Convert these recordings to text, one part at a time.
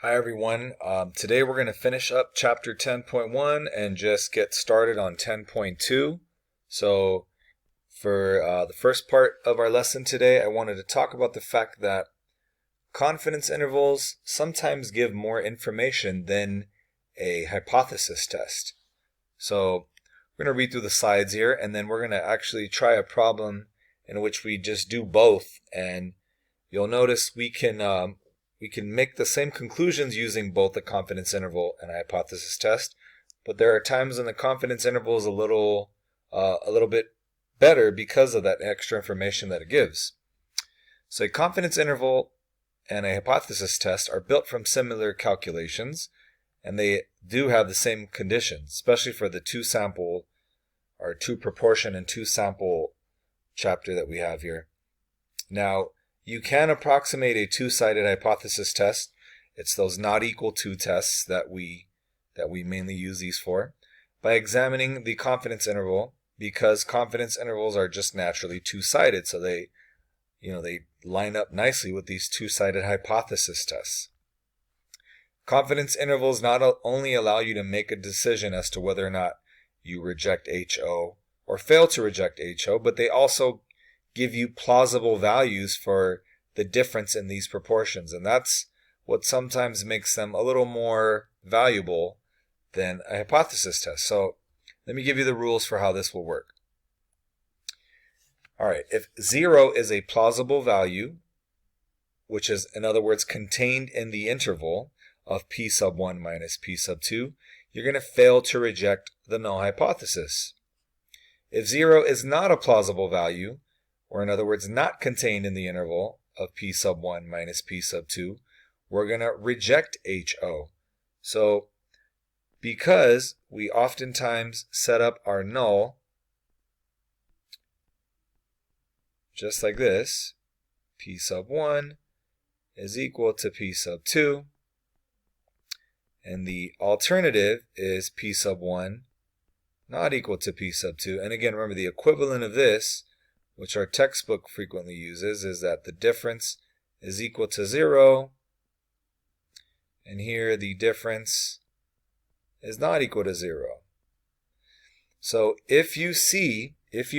Hi everyone. Today we're going to finish up chapter 10.1 and just get started on 10.2. So for the first part of our lesson today, I wanted to talk about the fact that confidence intervals sometimes give more information than a hypothesis test. So we're going to read through the slides here, and then we're going to actually try a problem in which we just do both, and you'll notice we can make the same conclusions using both the confidence interval and a hypothesis test, but there are times when the confidence interval is a little bit better because of that extra information that it gives. So a confidence interval and a hypothesis test are built from similar calculations, and they do have the same conditions, especially for the two proportion and two sample chapter that we have here. Now, you can approximate a two-sided hypothesis test. It's those not equal to tests that we mainly use these for, by examining the confidence interval, because confidence intervals are just naturally two-sided, so they line up nicely with these two-sided hypothesis tests. Confidence intervals not only allow you to make a decision as to whether or not you reject HO or fail to reject HO, but they also give you plausible values for the difference in these proportions, and that's what sometimes makes them a little more valuable than a hypothesis test. So let me give you the rules for how this will work. All right, if 0 is a plausible value, which is, in other words, contained in the interval of p sub 1 minus p sub 2, you're going to fail to reject the null hypothesis. If 0 is not a plausible value, or in other words, not contained in the interval of p sub 1 minus p sub 2, we're going to reject HO. So because we oftentimes set up our null just like this, p sub 1 is equal to p sub 2, and the alternative is p sub 1 not equal to p sub 2. And again, remember, the equivalent of this, which our textbook frequently uses, is that the difference is equal to 0, and here the difference is not equal to 0. So if you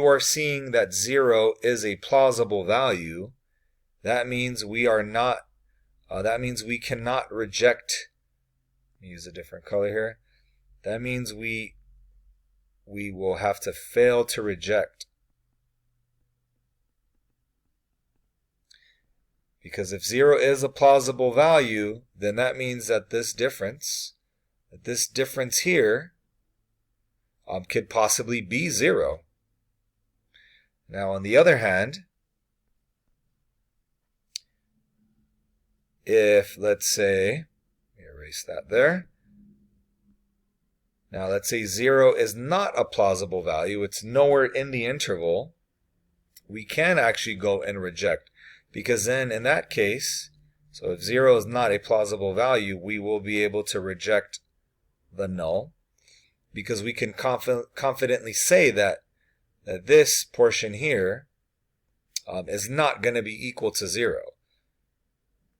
are seeing that 0 is a plausible value, that means we cannot reject. Let me use a different color here. That means we will have to fail to reject. Because if 0 is a plausible value, then that means that this difference here could possibly be 0. Now, on the other hand, if, let's say, let me erase that there. Now, let's say 0 is not a plausible value, it's nowhere in the interval, we can actually go and reject. Because then, in that case, so if 0 is not a plausible value, we will be able to reject the null, because we can confidently say that this portion here is not going to be equal to 0.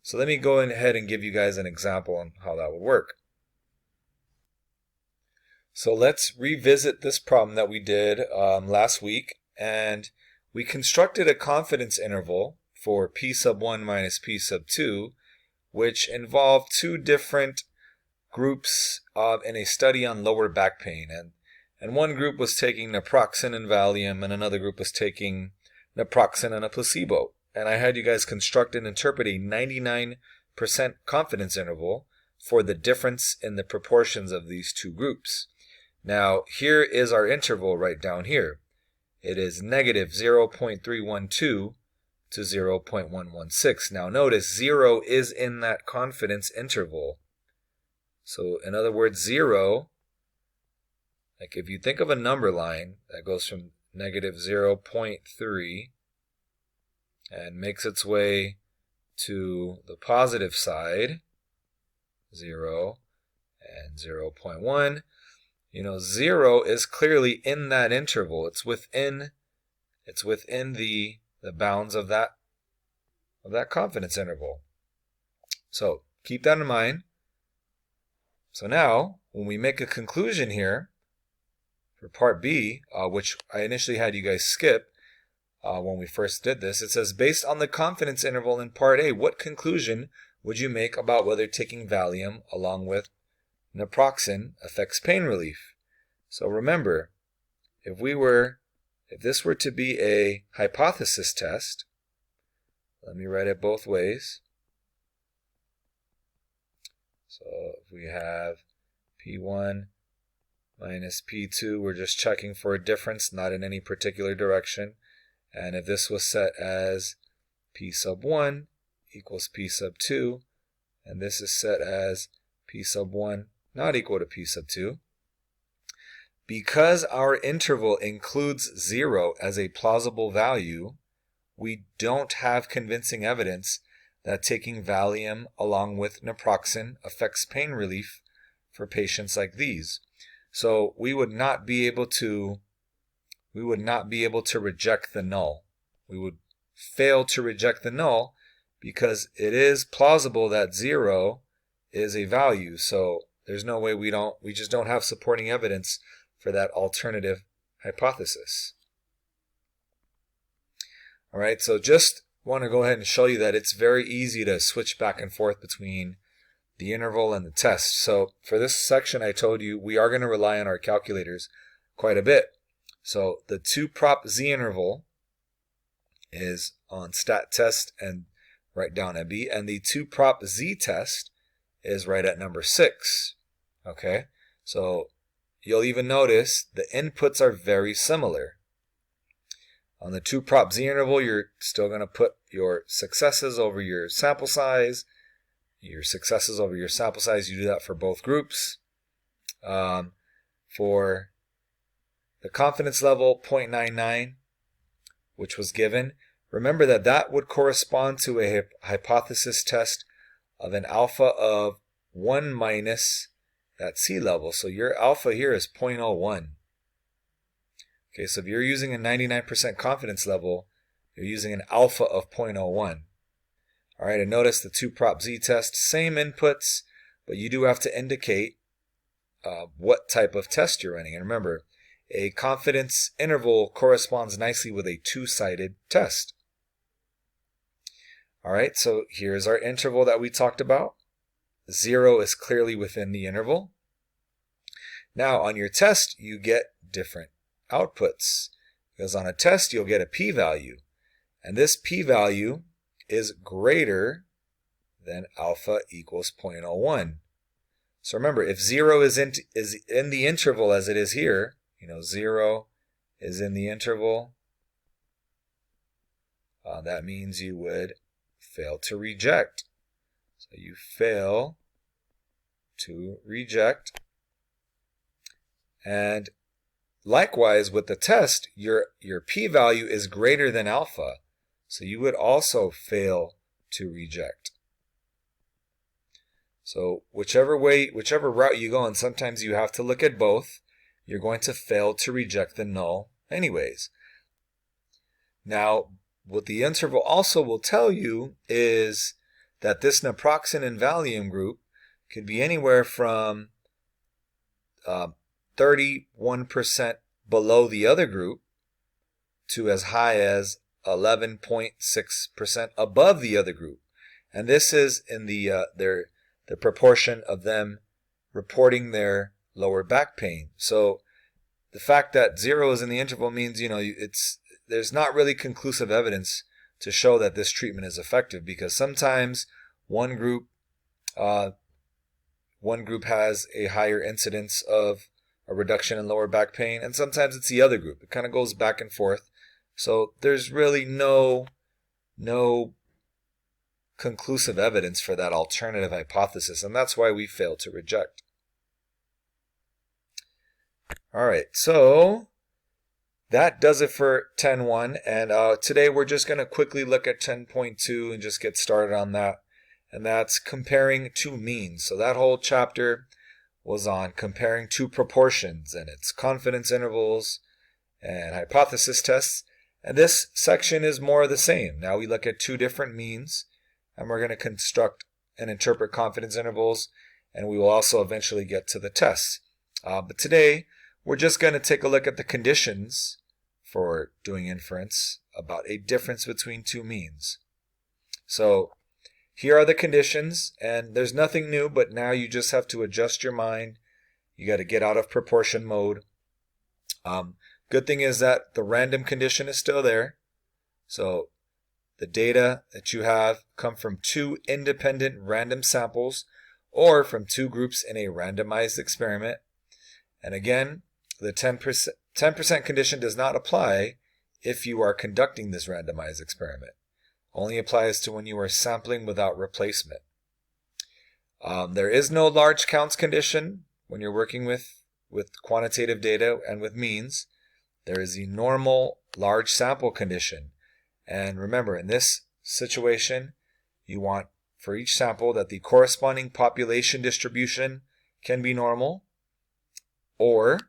So let me go ahead and give you guys an example on how that would work. So let's revisit this problem that we did last week, and we constructed a confidence interval for p sub 1 minus p sub 2, which involved two different groups in a study on lower back pain. And one group was taking naproxen and Valium, and another group was taking naproxen and a placebo. And I had you guys construct and interpret a 99% confidence interval for the difference in the proportions of these two groups. Now, here is our interval right down here. It is negative 0.312 to 0.116. Now notice 0 is in that confidence interval. So in other words, 0, like if you think of a number line that goes from negative 0.3 and makes its way to the positive side, 0 and 0.1, 0 is clearly in that interval. It's within the bounds of that confidence interval. So keep that in mind. So now, when we make a conclusion here for part B, which I initially had you guys skip when we first did this, it says, based on the confidence interval in part A, what conclusion would you make about whether taking Valium along with naproxen affects pain relief? So remember, if this were to be a hypothesis test, let me write it both ways. So if we have P1 minus P2, we're just checking for a difference, not in any particular direction. And if this was set as P sub 1 equals P sub 2, and this is set as P sub 1 not equal to P sub 2, because our interval includes 0 as a plausible value, we don't have convincing evidence that taking Valium along with naproxen affects pain relief for patients like these. So we would not be able to reject the null. We would fail to reject the null because it is plausible that 0 is a value. So there's no way we just don't have supporting evidence for that alternative hypothesis. All right, so just want to go ahead and show you that it's very easy to switch back and forth between the interval and the test. So for this section, I told you we are going to rely on our calculators quite a bit. So the 2-prop z interval is on stat test and right down at B, and the 2-prop z test is right at number 6. Okay, so you'll even notice the inputs are very similar. On the 2-prop z interval, you're still going to put your successes over your sample size. Your successes over your sample size, you do that for both groups. For the confidence level 0.99, which was given, remember that would correspond to a hypothesis test of an alpha of 1 minus that C level. So your alpha here is 0.01. Okay, so if you're using a 99% confidence level, you're using an alpha of 0.01. All right, and notice the 2-prop z test, same inputs, but you do have to indicate what type of test you're running. And remember, a confidence interval corresponds nicely with a 2-sided test. All right, so here's our interval that we talked about. 0 is clearly within the interval. Now, on your test, you get different outputs, because on a test, you'll get a p-value, and this p-value is greater than alpha equals 0.01. So remember, if 0 is in the interval as it is here, 0 is in the interval, that means you would fail to reject. So you fail to reject. And likewise with the test, your p-value is greater than alpha. So you would also fail to reject. So whichever route you go, and sometimes you have to look at both, you're going to fail to reject the null anyways. Now, what the interval also will tell you is that this naproxen and Valium group could be anywhere from 31% below the other group to as high as 11.6% above the other group. And this is in the proportion of them reporting their lower back pain. So the fact that 0 is in the interval means, there's not really conclusive evidence to show that this treatment is effective, because sometimes one group has a higher incidence of a reduction in lower back pain, and sometimes it's the other group. It kind of goes back and forth. So there's really no conclusive evidence for that alternative hypothesis, and that's why we fail to reject. All right, so that does it for 10.1, and today we're just going to quickly look at 10.2 and just get started on that, and that's comparing two means. So that whole chapter was on comparing two proportions and its confidence intervals and hypothesis tests, and this section is more of the same. Now we look at two different means, and we're going to construct and interpret confidence intervals, and we will also eventually get to the tests. But today, we're just going to take a look at the conditions for doing inference about a difference between two means. So here are the conditions, and there's nothing new, but now you just have to adjust your mind. You got to get out of proportion mode. Good thing is that the random condition is still there. So the data that you have come from two independent random samples or from two groups in a randomized experiment. And again, the 10% condition does not apply if you are conducting this randomized experiment. Only applies to when you are sampling without replacement. There is no large counts condition when you're working with quantitative data and with means. There is the normal large sample condition. And remember, in this situation, you want for each sample that the corresponding population distribution can be normal, or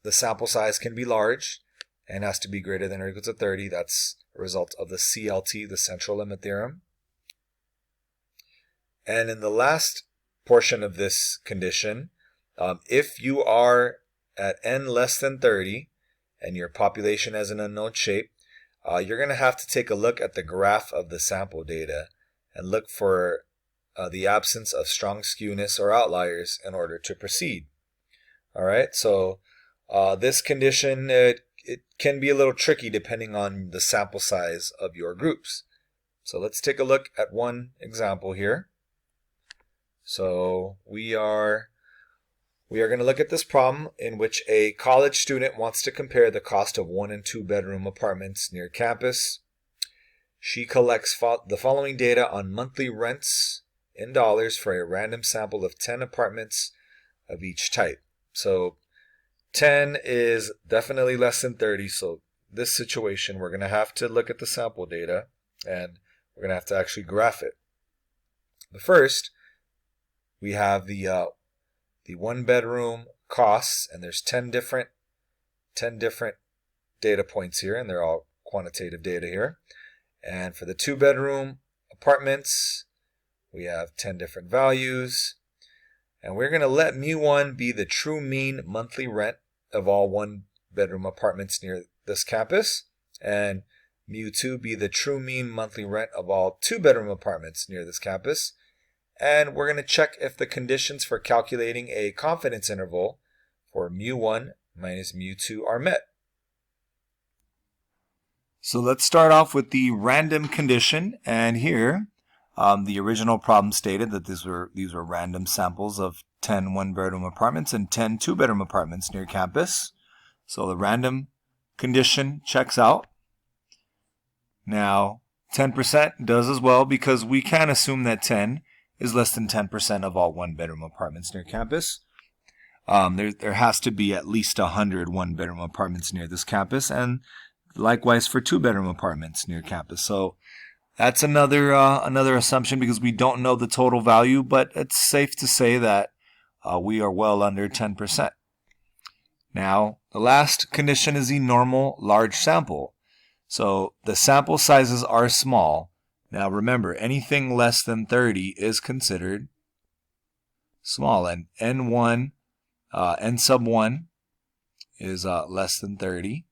the sample size can be large and has to be greater than or equal to 30. That's a result of the CLT, the central limit theorem. And in the last portion of this condition, if you are at n less than 30 and your population has an unknown shape, you're going to have to take a look at the graph of the sample data and look for the absence of strong skewness or outliers in order to proceed. All right, so this condition, it can be a little tricky depending on the sample size of your groups. So let's take a look at one example here. So we are going to look at this problem in which a college student wants to compare the cost of 1 and 2 bedroom apartments near campus. She collects the following data on monthly rents in dollars for a random sample of 10 apartments of each type. So 10 is definitely less than 30. So this situation, we're going to have to look at the sample data and we're going to have to actually graph it. But first, we have the 1 bedroom costs, and there's 10 different data points here, and they're all quantitative data here. And for the 2 bedroom apartments, we have 10 different values. And we're going to let mu1 be the true mean monthly rent of all 1 bedroom apartments near this campus, and mu2 be the true mean monthly rent of all 2 bedroom apartments near this campus. And we're going to check if the conditions for calculating a confidence interval for mu1 minus mu2 are met. So let's start off with the random condition, and here the original problem stated that these were random samples of 10 1-bedroom apartments and 10 2-bedroom apartments near campus. So the random condition checks out. Now 10% does as well, because we can assume that 10 is less than 10% of all 1-bedroom apartments near campus. There has to be at least 100 1-bedroom apartments near this campus, and likewise for 2-bedroom apartments near campus. So that's another assumption, because we don't know the total value, but it's safe to say that we are well under 10%. Now, the last condition is the normal large sample. So the sample sizes are small. Now remember, anything less than 30 is considered small, and n1, n sub 1 is less than 30,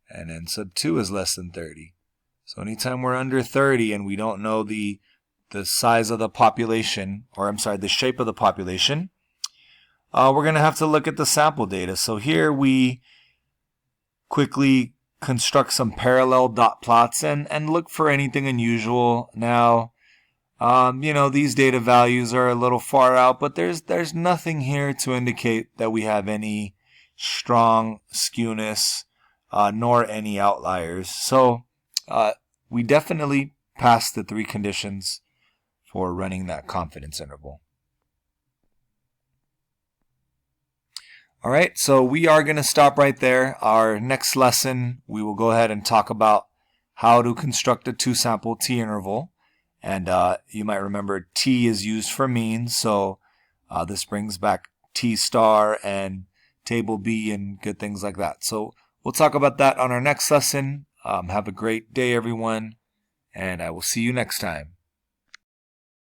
and n sub 2 is less than 30. So anytime we're under 30 and we don't know the size of the population, or I'm sorry, the shape of the population, we're going to have to look at the sample data. So here we quickly construct some parallel dot plots and look for anything unusual. Now, these data values are a little far out, but there's nothing here to indicate that we have any strong skewness, nor any outliers. So we definitely passed the 3 conditions for running that confidence interval. All right, so we are going to stop right there. Our next lesson, we will go ahead and talk about how to construct a 2-sample T interval. And you might remember T is used for means, so this brings back T star and table B and good things like that. So we'll talk about that on our next lesson. Have a great day, everyone, and I will see you next time.